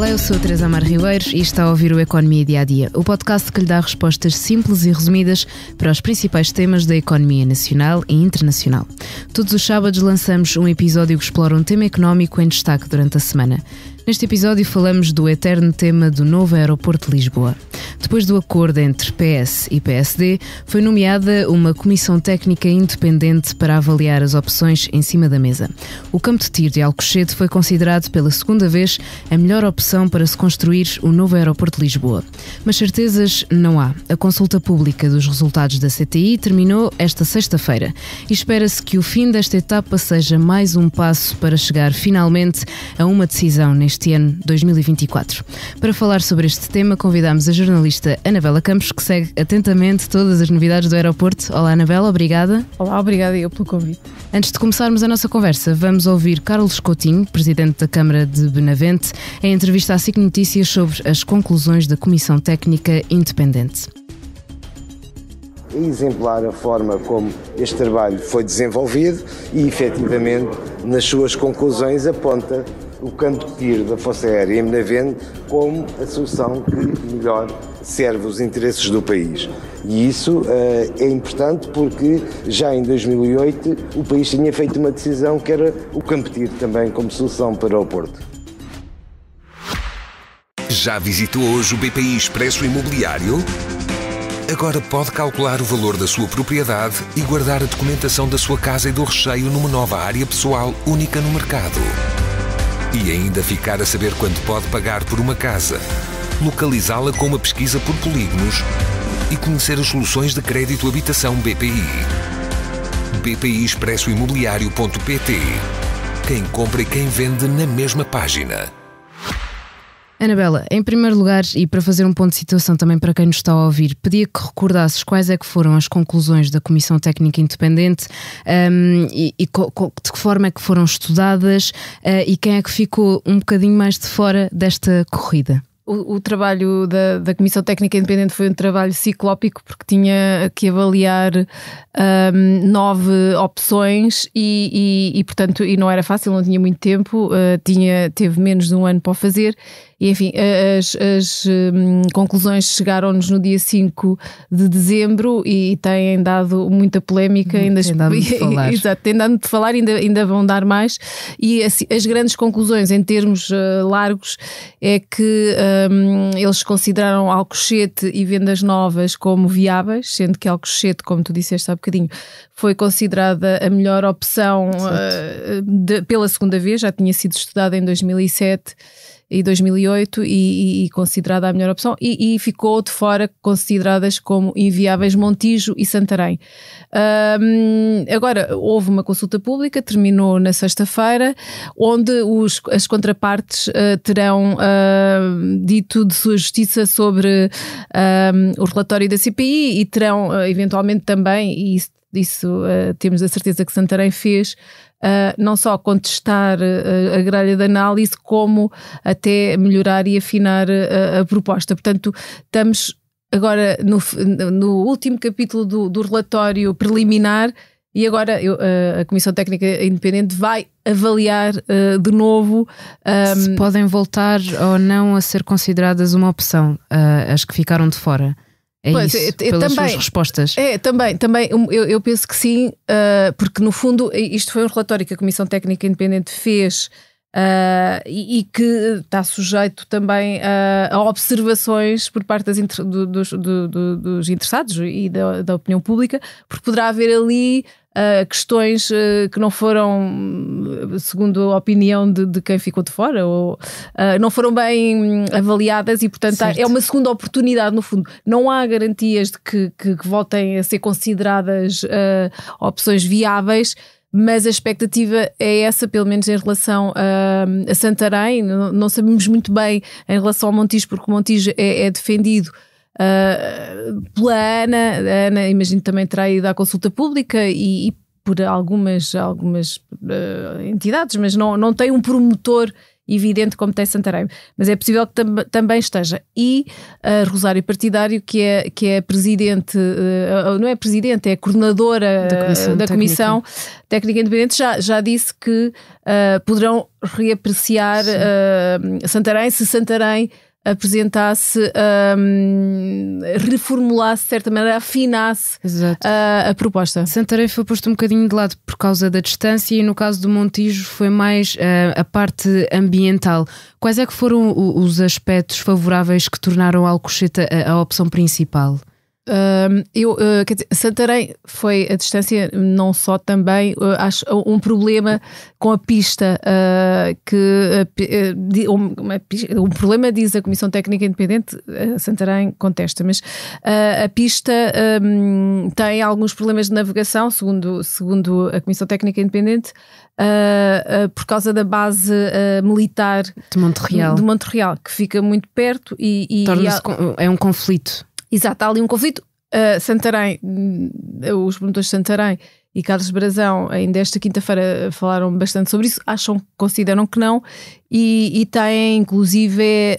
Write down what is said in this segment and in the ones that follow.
Olá, eu sou a Teresa Amar Ribeiro e está a ouvir o Economia Dia a Dia, o podcast que lhe dá respostas simples e resumidas para os principais temas da economia nacional e internacional. Todos os sábados lançamos um episódio que explora um tema económico em destaque durante a semana. Neste episódio falamos do eterno tema do novo aeroporto de Lisboa. Depois do acordo entre PS e PSD, foi nomeada uma comissão técnica independente para avaliar as opções em cima da mesa. O campo de tiro de Alcochete foi considerado pela segunda vez a melhor opção para se construir o novo aeroporto de Lisboa. Mas certezas não há. A consulta pública dos resultados da CTI terminou esta sexta-feira e espera-se que o fim desta etapa seja mais um passo para chegar finalmente a uma decisão neste ano 2024. Para falar sobre este tema, convidamos a jornalista Anabela Campos, que segue atentamente todas as novidades do aeroporto. Olá, Anabela, obrigada. Olá, obrigada eu pelo convite. Antes de começarmos a nossa conversa, vamos ouvir Carlos Coutinho, presidente da Câmara de Benavente, em entrevista à SIC Notícias sobre as conclusões da Comissão Técnica Independente. É exemplar a forma como este trabalho foi desenvolvido e, efetivamente, nas suas conclusões aponta o campo de tiro da Força Aérea em Benavente como a solução que melhor serve os interesses do país. E isso é importante porque já em 2008 o país tinha feito uma decisão que era o campo de tiro também como solução para o Porto. Já visitou hoje o BPI Expresso Imobiliário? Agora pode calcular o valor da sua propriedade e guardar a documentação da sua casa e do recheio numa nova área pessoal única no mercado. E ainda ficar a saber quanto pode pagar por uma casa, localizá-la com uma pesquisa por polígonos e conhecer as soluções de crédito habitação BPI. bpiexpressoimobiliario.pt. Quem compra e quem vende na mesma página. Anabela, em primeiro lugar, e para fazer um ponto de situação também para quem nos está a ouvir, pedia que recordasses quais é que foram as conclusões da Comissão Técnica Independente de que forma é que foram estudadas e quem é que ficou um bocadinho mais de fora desta corrida. O trabalho da Comissão Técnica Independente foi um trabalho ciclópico porque tinha que avaliar 9 opções e portanto, e não era fácil, não tinha muito tempo, teve menos de um ano para o fazer. E enfim, as conclusões chegaram-nos no dia 5 de dezembro e têm dado muita polémica. Tem dado de falar. Exato, têm dado de falar, ainda vão dar mais. E assim, as grandes conclusões em termos largos é que eles consideraram Alcochete e Vendas Novas como viáveis, sendo que Alcochete, como tu disseste há bocadinho, foi considerada a melhor opção pela segunda vez, já tinha sido estudada em 2007 e 2008 e considerada a melhor opção e ficou de fora consideradas como inviáveis Montijo e Santarém. Agora, houve uma consulta pública, terminou na sexta-feira, onde as contrapartes terão dito de sua justiça sobre o relatório da CPI e terão eventualmente também, e isso temos a certeza que Santarém fez, não só contestar a grelha de análise, como até melhorar e afinar a proposta. Portanto, estamos agora no último capítulo do relatório preliminar e agora a Comissão Técnica Independente vai avaliar de novo se podem voltar ou não a ser consideradas uma opção, as que ficaram de fora. Pois, isso, pelas suas respostas. Também eu penso que sim, porque no fundo isto foi um relatório que a Comissão Técnica Independente fez e que está sujeito também a observações por parte dos interessados e da opinião pública, porque poderá haver ali questões que não foram, segundo a opinião de quem ficou de fora, ou não foram bem avaliadas e, portanto, é uma segunda oportunidade, no fundo. Não há garantias de que voltem a ser consideradas opções viáveis, mas a expectativa é essa, pelo menos em relação a Santarém. Não sabemos muito bem em relação ao Montijo, porque o Montijo é defendido pela Ana. A Ana, imagino, também terá ido à consulta pública e por algumas entidades, mas não tem um promotor evidente como tem Santarém, mas é possível que também esteja. E a Rosário Partidário, que é presidente, não é presidente, é coordenadora da Comissão Técnica Independente, já disse que poderão reapreciar Santarém se Santarém apresentasse, reformulasse de certa maneira, afinasse a proposta. Santarém foi posto um bocadinho de lado por causa da distância e no caso do Montijo foi mais a parte ambiental. Quais é que foram os aspectos favoráveis que tornaram Alcochete a opção principal? Quer dizer, Santarém foi a distância, não só também, acho um problema com a pista, um problema, diz a Comissão Técnica Independente, Santarém contesta, mas a pista tem alguns problemas de navegação, segundo a Comissão Técnica Independente, por causa da base militar de Monte Real, que fica muito perto e é um conflito. Exato, há ali um conflito. Santarém, os promotores de Santarém e Carlos Brazão ainda esta quinta-feira falaram bastante sobre isso, consideram que não e têm inclusive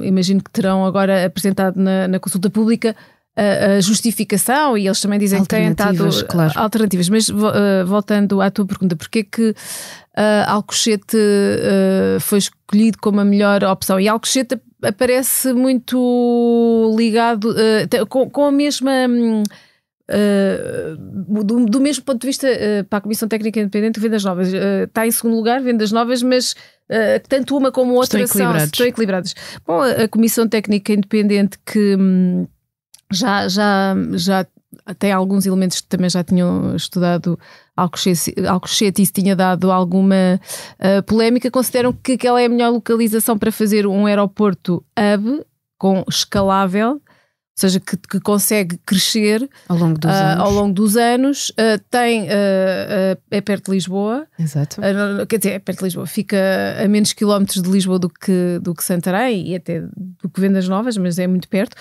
imagino que terão agora apresentado na consulta pública a justificação, e eles também dizem que têm estado alternativas. Mas voltando à tua pergunta, porque é que Alcochete foi escolhido como a melhor opção? E Alcochete aparece muito ligado com a mesma do mesmo ponto de vista para a Comissão Técnica Independente, Vendas Novas está em segundo lugar, Vendas Novas, mas tanto uma como outra estão equilibradas. Bom, a Comissão Técnica Independente que já tem alguns elementos que também já tinham estudado Alcochete, isso tinha dado alguma polémica, consideram que aquela é a melhor localização para fazer um aeroporto hub escalável, ou seja, que consegue crescer ao longo dos anos. É perto de Lisboa. Exato. Quer dizer, é perto de Lisboa, fica a menos quilómetros de Lisboa do que Santarém e até do que Vendas Novas, mas é muito perto.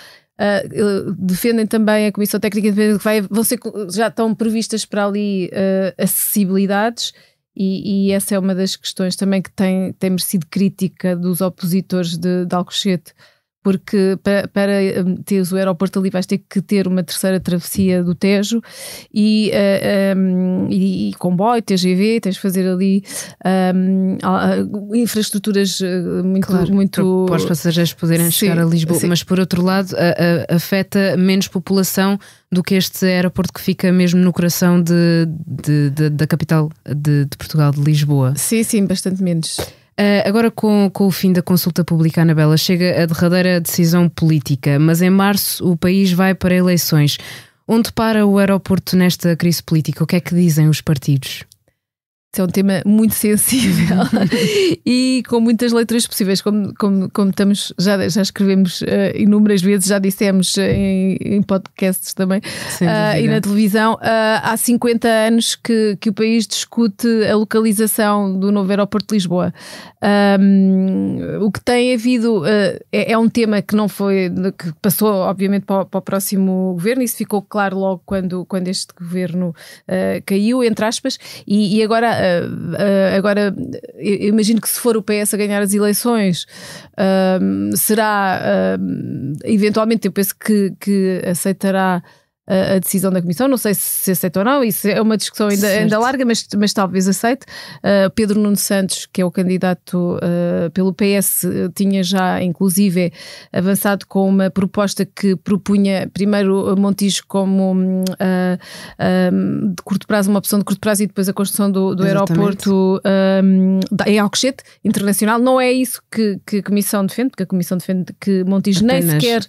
Defendem também a Comissão Técnica Independente que já estão previstas para ali acessibilidades e essa é uma das questões também que tem merecido crítica dos opositores de Alcochete, porque para teres o aeroporto ali vais ter que ter uma terceira travessia do Tejo e comboio, TGV, tens de fazer ali infraestruturas muito para os passageiros poderem chegar a Lisboa, mas por outro lado afeta menos população do que este aeroporto que fica mesmo no coração da capital de Portugal, de Lisboa. Sim, bastante menos. Agora com o fim da consulta pública, Anabela, chega a derradeira decisão política, mas em março o país vai para eleições. Onde para o aeroporto nesta crise política? O que é que dizem os partidos? É um tema muito sensível e com muitas leituras possíveis, como estamos, já escrevemos inúmeras vezes, já dissemos em podcasts também e na televisão. Há 50 anos que o país discute a localização do novo aeroporto de Lisboa. O que tem havido é um tema que não foi, que passou obviamente para o próximo governo, isso ficou claro logo quando este governo caiu, entre aspas, e agora eu imagino que se for o PS a ganhar as eleições, será eventualmente, eu penso que aceitará a decisão da Comissão, não sei se aceita ou não, isso é uma discussão ainda larga, mas talvez aceite. Pedro Nuno Santos, que é o candidato pelo PS, tinha já inclusive avançado com uma proposta que propunha primeiro Montijo como de curto prazo, uma opção de curto prazo, e depois a construção do aeroporto em Alcochete internacional. Não é isso que a Comissão defende, porque a Comissão defende que Montijo nem sequer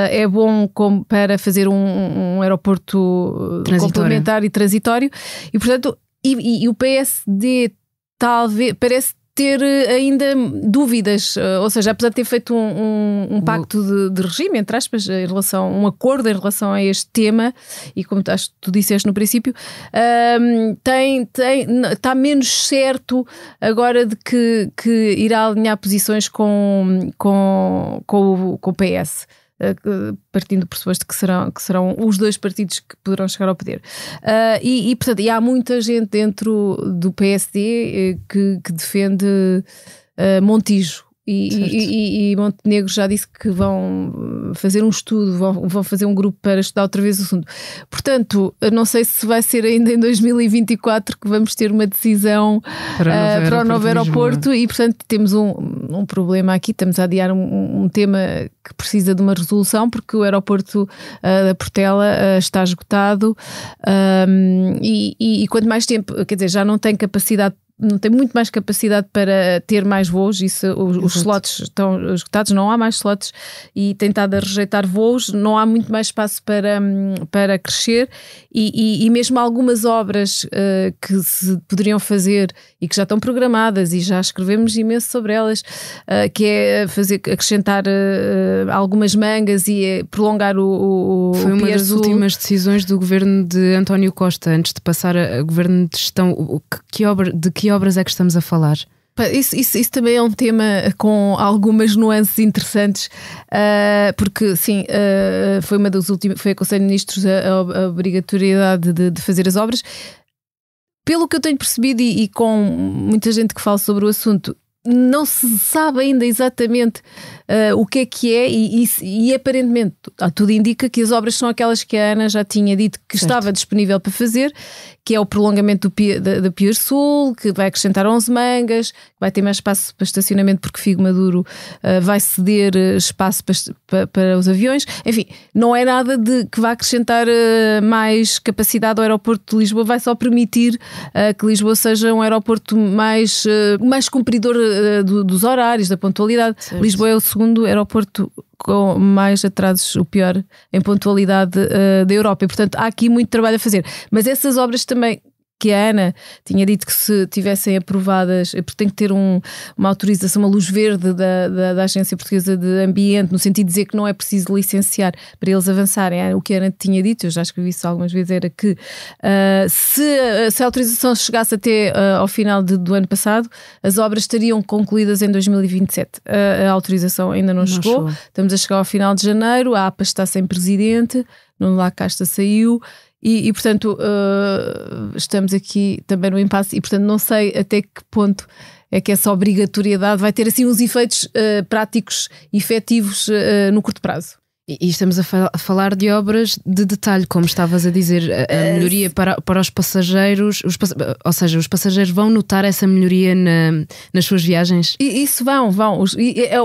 é bom para fazer um aeroporto complementar e transitório, e portanto o PSD talvez parece ter ainda dúvidas, ou seja, apesar de ter feito um pacto de regime, entre aspas, um acordo em relação a este tema, e como acho que tu disseste no princípio, está menos certo agora de que irá alinhar posições com o PS. partindo do pressuposto que serão os dois partidos que poderão chegar ao poder. Portanto, há muita gente dentro do PSD que defende Montijo. E Montenegro já disse que vão fazer um estudo, vão fazer um grupo para estudar outra vez o assunto. Portanto, não sei se vai ser ainda em 2024 que vamos ter uma decisão para o novo aeroporto e, portanto, temos um problema aqui. Estamos a adiar um tema que precisa de uma resolução porque o aeroporto da Portela está esgotado e quanto mais tempo, quer dizer, já não tem capacidade, não tem muito mais capacidade para ter mais voos, os slots estão esgotados, não há mais slots e tem estado a rejeitar voos, não há muito mais espaço para crescer e mesmo algumas obras que se poderiam fazer e que já estão programadas e já escrevemos imenso sobre elas, que é acrescentar algumas mangas e prolongar o Foi uma das Azul. últimas decisões do governo de António Costa, antes de passar a governo de gestão. De que obras é que estamos a falar? Isso também é um tema com algumas nuances interessantes, porque sim, foi uma das últimas, foi a Conselho de Ministros a obrigatoriedade de fazer as obras. Pelo que eu tenho percebido e com muita gente que fala sobre o assunto, não se sabe ainda exatamente o que é e aparentemente tudo indica que as obras são aquelas que a Ana já tinha dito que estava disponível para fazer, que é o prolongamento da Pier Sul, que vai acrescentar 11 mangas, que vai ter mais espaço para estacionamento porque Figo Maduro vai ceder espaço para os aviões. Enfim, não é nada de que vai acrescentar mais capacidade ao aeroporto de Lisboa, vai só permitir que Lisboa seja um aeroporto mais cumpridor dos horários, da pontualidade. Certo. Lisboa é o segundo aeroporto com mais atrasos, o pior em pontualidade da Europa, e portanto há aqui muito trabalho a fazer, mas essas obras também que a Ana tinha dito que se tivessem aprovadas, porque tem que ter uma autorização, uma luz verde da Agência Portuguesa de Ambiente, no sentido de dizer que não é preciso licenciar para eles avançarem. O que a Ana tinha dito, eu já escrevi isso algumas vezes, era que se a autorização chegasse até ao final do ano passado, as obras estariam concluídas em 2027. A autorização ainda não chegou. Estamos a chegar ao final de janeiro, a APA está sem presidente, Nuno Lacasta saiu. E portanto, estamos aqui também no impasse e, portanto, não sei até que ponto é que essa obrigatoriedade vai ter assim uns efeitos práticos e efetivos no curto prazo. E estamos a falar de obras de detalhe, como estavas a dizer, a melhoria para os passageiros, ou seja, os passageiros vão notar essa melhoria nas suas viagens? Isso vão.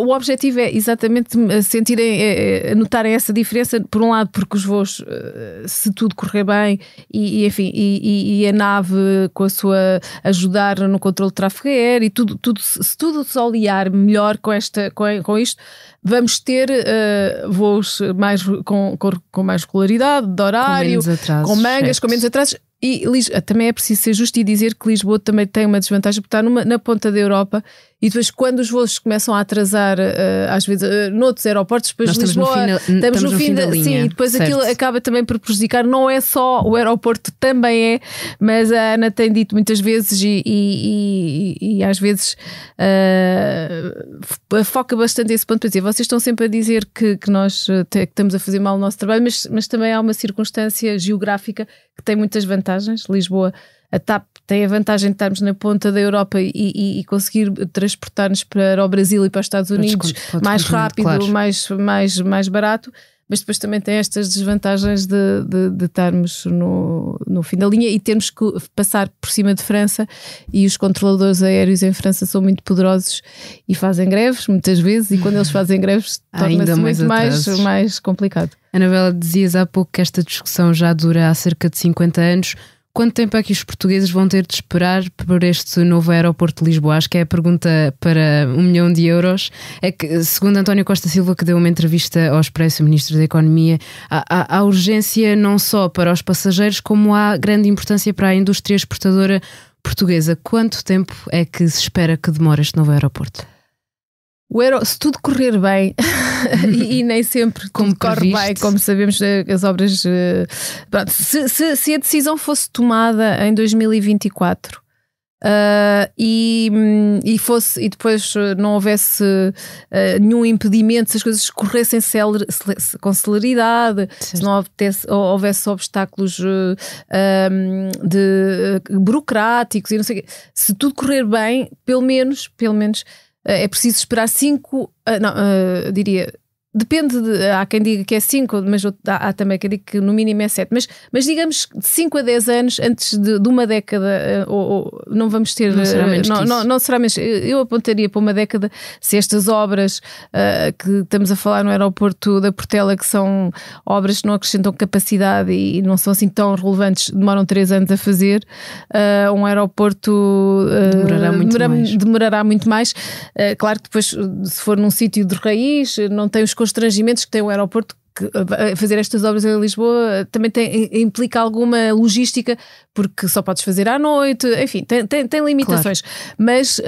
O objetivo é exatamente notarem essa diferença, por um lado porque os voos, se tudo correr bem enfim, e a nave com a sua ajudar no controle de tráfego aéreo e se tudo se aliar melhor com isto, vamos ter voos com mais regularidade, de horário, com mangas, certo, com menos atrasos. E também é preciso ser justo e dizer que Lisboa também tem uma desvantagem porque está na ponta da Europa e depois quando os voos começam a atrasar às vezes noutros aeroportos, depois Lisboa estamos no fim da linha. Sim, e depois certo, aquilo acaba também por prejudicar, não é só o aeroporto, também é, mas a Ana tem dito muitas vezes e às vezes foca bastante esse ponto para dizer, vocês estão sempre a dizer que nós que estamos a fazer mal o nosso trabalho, mas também há uma circunstância geográfica que tem muitas vantagens. Lisboa, a TAP tem a vantagem de estarmos na ponta da Europa e conseguir transportar-nos para o Brasil e para os Estados Unidos mais rápido, claro, mais barato, mas depois também tem estas desvantagens de estarmos no fim da linha e termos que passar por cima de França, e os controladores aéreos em França são muito poderosos e fazem greves muitas vezes, e quando eles fazem greves torna-se muito mais complicado. Anabela, dizias há pouco que esta discussão já dura há cerca de 50 anos. Quanto tempo é que os portugueses vão ter de esperar por este novo aeroporto de Lisboa? Acho que é a pergunta para 1 milhão de euros. É que, segundo António Costa Silva, que deu uma entrevista ao Expresso, o Ministro da Economia, há urgência não só para os passageiros, como há grande importância para a indústria exportadora portuguesa. Quanto tempo é que se espera que demore este novo aeroporto? Se tudo correr bem, e nem sempre tudo corre bem, como sabemos, as obras. Pronto, se a decisão fosse tomada em 2024, e depois não houvesse nenhum impedimento, se as coisas corressem com celeridade, certo. Se não houvesse obstáculos burocráticos e não sei o quê. Se tudo correr bem, pelo menos é preciso esperar 5, diria. Depende, há quem diga que é 5, mas há também quem diga que no mínimo é 7. Mas digamos de 5 a 10 anos, antes de uma década, não vamos ter. Não será menos não será menos. Eu apontaria para uma década se estas obras que estamos a falar no aeroporto da Portela, que são obras que não acrescentam capacidade e não são assim tão relevantes, demoram 3 anos a fazer. Um aeroporto demorará muito mais. Claro que depois, se for num sítio de raiz, não tem os constrangimentos que tem o aeroporto, que fazer estas obras em Lisboa também implica alguma logística, porque só podes fazer à noite, enfim, tem limitações. Claro. Mas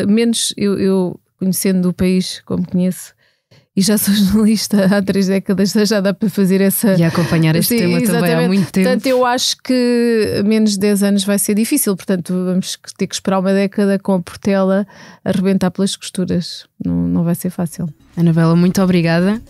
menos eu conhecendo o país como conheço, e já sou jornalista há 3 décadas, já dá para fazer essa... E acompanhar este tema exatamente. Também há muito tempo. Portanto, eu acho que menos de 10 anos vai ser difícil, portanto vamos ter que esperar uma década com a Portela a arrebentar pelas costuras. Não vai ser fácil. Anabela, muito obrigada.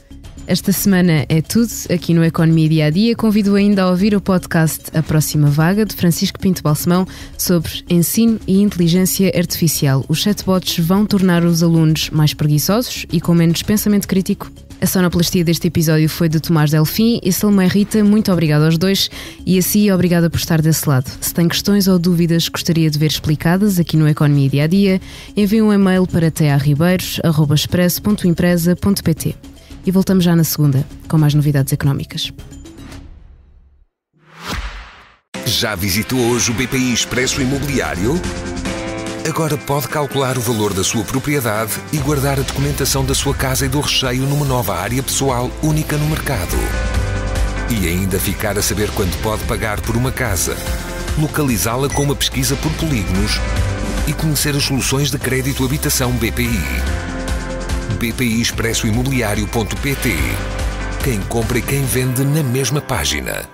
Esta semana é tudo aqui no Economia Dia a Dia. Convido ainda a ouvir o podcast A Próxima Vaga, de Francisco Pinto Balsemão, sobre ensino e inteligência artificial. Os chatbots vão tornar os alunos mais preguiçosos e com menos pensamento crítico? A sonoplastia deste episódio foi de Tomás Delfim e Salomé Rita. Muito obrigada aos dois e a si obrigada por estar desse lado. Se tem questões ou dúvidas que gostaria de ver explicadas aqui no Economia Dia a Dia, envie um e-mail para tearribeiros@expresso.empresa.pt. E voltamos já na segunda, com mais novidades económicas. Já visitou hoje o BPI Expresso Imobiliário? Agora pode calcular o valor da sua propriedade e guardar a documentação da sua casa e do recheio numa nova área pessoal única no mercado. E ainda ficar a saber quanto pode pagar por uma casa, localizá-la com uma pesquisa por polígonos e conhecer as soluções de crédito habitação BPI. bpiexpressoimobiliario.pt. Quem compra e quem vende na mesma página.